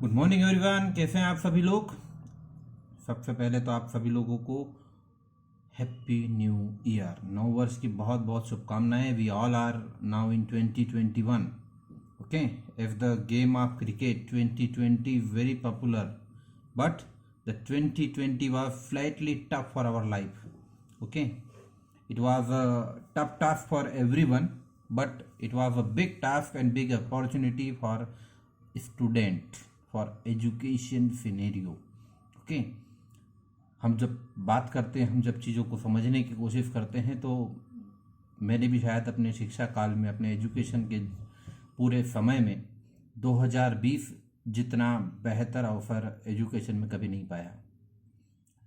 Good morning everyone. कैसे हैं आप सभी लोग। सबसे पहले तो आप सभी लोगों को हैप्पी न्यू ईयर, नव वर्ष की बहुत बहुत शुभकामनाएं। We all are now in 2021। Okay, if the game of cricket 2020 very popular, but the 2020 was slightly tough for our life. Okay, it was a tough task for everyone, but it was a big task and big opportunity for student, for education scenario. Okay, हम जब बात करते हैं, हम जब चीज़ों को समझने की कोशिश करते हैं, तो मैंने भी शायद अपने शिक्षा काल में, अपने एजुकेशन के पूरे समय में 2020 जितना बेहतर अवसर एजुकेशन में कभी नहीं पाया।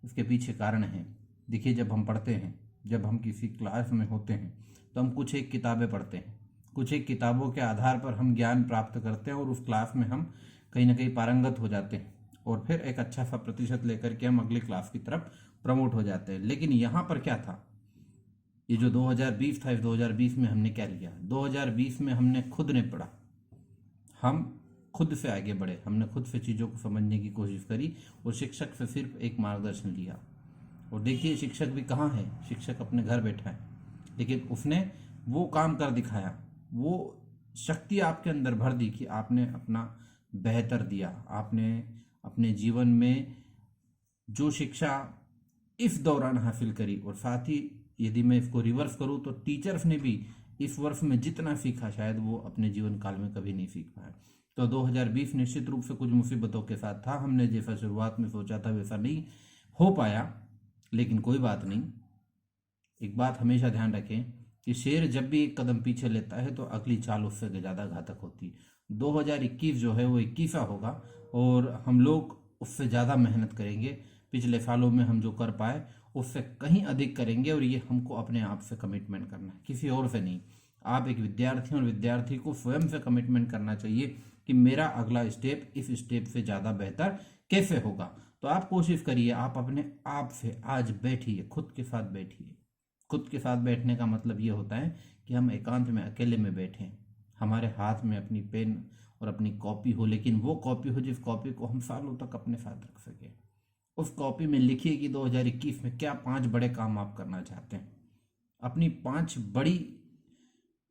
इसके पीछे कारण है। देखिए, जब हम पढ़ते हैं, जब हम किसी क्लास में होते हैं, तो हम कुछ एक किताबें पढ़ते हैं, कुछ एक किताबों के आधार पर हम ज्ञान प्राप्त करते हैं और उस क्लास में हम कहीं ना कहीं पारंगत हो जाते हैं और फिर एक अच्छा सा प्रतिशत लेकर के हम अगली क्लास की तरफ प्रमोट हो जाते हैं। लेकिन यहाँ पर क्या था, ये जो 2020 था, इस 2020 में हमने क्या लिया? 2020 में हमने खुद ने पढ़ा, हम खुद से आगे बढ़े, हमने खुद से चीज़ों को समझने की कोशिश करी और शिक्षक से सिर्फ एक मार्गदर्शन लिया। और देखिए, शिक्षक भी कहाँ है, शिक्षक अपने घर बैठा है, लेकिन उसने वो काम कर दिखाया, वो शक्ति आपके अंदर भर दी कि आपने अपना बेहतर दिया। आपने अपने जीवन में जो शिक्षा इस दौरान हासिल करी, और साथ ही यदि मैं इसको रिवर्स करूँ तो टीचर्स ने भी इस वर्ष में जितना सीखा, शायद वो अपने जीवन काल में कभी नहीं सीख पाए। तो 2020 निश्चित रूप से कुछ मुसीबतों के साथ था। हमने जैसा शुरुआत में सोचा था वैसा नहीं हो पाया, लेकिन कोई बात नहीं। एक बात हमेशा ध्यान रखें कि शेर जब भी एक कदम पीछे लेता है तो अगली चाल उससे ज़्यादा घातक होती है। 2021 जो है वो 21 होगा और हम लोग उससे ज़्यादा मेहनत करेंगे। पिछले सालों में हम जो कर पाए उससे कहीं अधिक करेंगे, और ये हमको अपने आप से कमिटमेंट करना है, किसी और से नहीं। आप एक विद्यार्थी, और विद्यार्थी को स्वयं से कमिटमेंट करना चाहिए कि मेरा अगला स्टेप इस स्टेप से ज़्यादा बेहतर कैसे होगा। तो आप कोशिश करिए, आप अपने आप से आज बैठिए, खुद के साथ बैठिए। खुद के साथ बैठने का मतलब ये होता है कि हम एकांत में, अकेले में बैठें, हमारे हाथ में अपनी पेन और अपनी कॉपी हो, लेकिन वो कॉपी हो जिस कॉपी को हम सालों तक अपने साथ रख सके। उस कॉपी में लिखिए कि 2021 में क्या 5 बड़े काम आप करना चाहते हैं। अपनी 5 बड़ी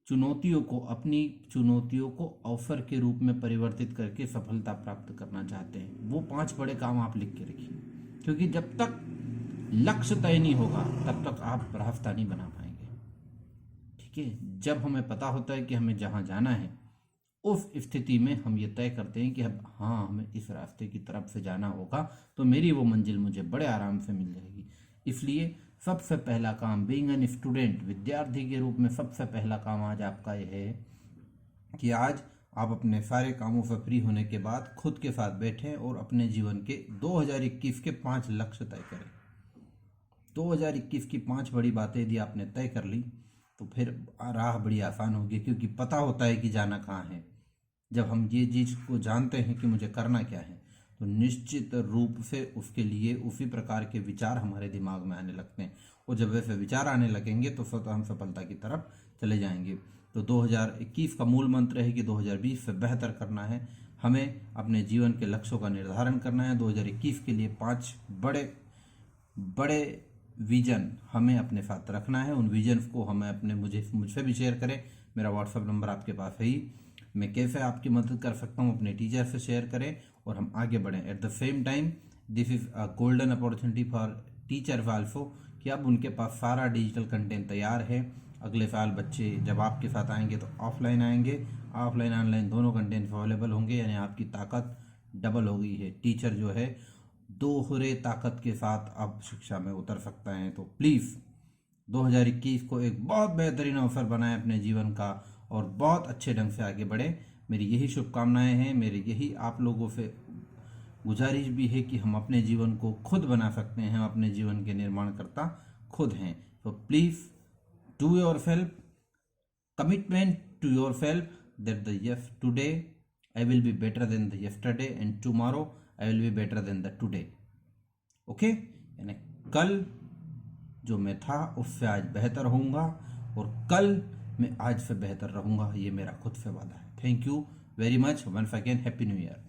चुनौतियों को, अपनी चुनौतियों को अवसर के रूप में परिवर्तित करके सफलता प्राप्त करना चाहते हैं। वो 5 बड़े काम आप लिख के रखिए, क्योंकि जब तक लक्ष्य तय नहीं होगा तब तक आप रास्ता नहीं बना पाएंगे। ठीक है, जब हमें पता होता है कि हमें जहाँ जाना है, उस स्थिति में हम ये तय करते हैं कि अब हाँ, हमें इस रास्ते की तरफ से जाना होगा, तो मेरी वो मंजिल मुझे बड़े आराम से मिल जाएगी। इसलिए सबसे पहला काम, बीइंग एन स्टूडेंट, विद्यार्थी के रूप में सबसे पहला काम आज आपका यह है कि आज आप अपने सारे कामों से फ्री होने के बाद खुद के साथ बैठें और अपने जीवन के 2021 के 5 लक्ष्य तय करें। 2021 की 5 बड़ी बातें यदि आपने तय कर ली तो फिर राह बड़ी आसान होगी, क्योंकि पता होता है कि जाना कहाँ है। जब हम ये चीज़ को जानते हैं कि मुझे करना क्या है, तो निश्चित रूप से उसके लिए उसी प्रकार के विचार हमारे दिमाग में आने लगते हैं, और जब वैसे विचार आने लगेंगे तो स्वतः हम सफलता की तरफ चले जाएंगे। तो 2021 का मूल मंत्र है कि 2020 से बेहतर करना है, हमें अपने जीवन के लक्ष्यों का निर्धारण करना है। 2021 के लिए 5 बड़े बड़े विजन हमें अपने साथ रखना है। उन विजन को हमें अपने मुझसे भी शेयर करें। मेरा व्हाट्सएप नंबर आपके पास है ही। मैं कैसे आपकी मदद कर सकता हूँ, अपने टीचर से शेयर करें और हम आगे बढ़ें। At the same time this is a golden opportunity for teacher also, कि अब उनके पास सारा डिजिटल कंटेंट तैयार है। अगले साल बच्चे जब आपके साथ आएंगे तो ऑफलाइन आएंगे, ऑफलाइन ऑनलाइन दोनों कंटेंट अवेलेबल होंगे, यानी आपकी ताकत डबल हो गई है। टीचर जो है दोहरे ताकत के साथ अब शिक्षा में उतर सकता है। तो प्लीज़ 2021 को एक बहुत बेहतरीन अवसर बनाएं अपने जीवन का और बहुत अच्छे ढंग से आगे बढ़े। मेरी यही शुभकामनाएं हैं। मेरी यही आप लोगों से गुजारिश भी है कि हम अपने जीवन को खुद बना सकते हैं, हम अपने जीवन के निर्माणकर्ता खुद हैं। तो please do your self commitment to yourself that the yes today I will be better than the yesterday and tomorrow I will be better than the today. Okay, यानी कल जो मैं था उससे आज बेहतर होऊंगा और कल मैं आज से बेहतर रहूंगा, ये मेरा खुद से वादा है। Thank you very much. Once again happy new year.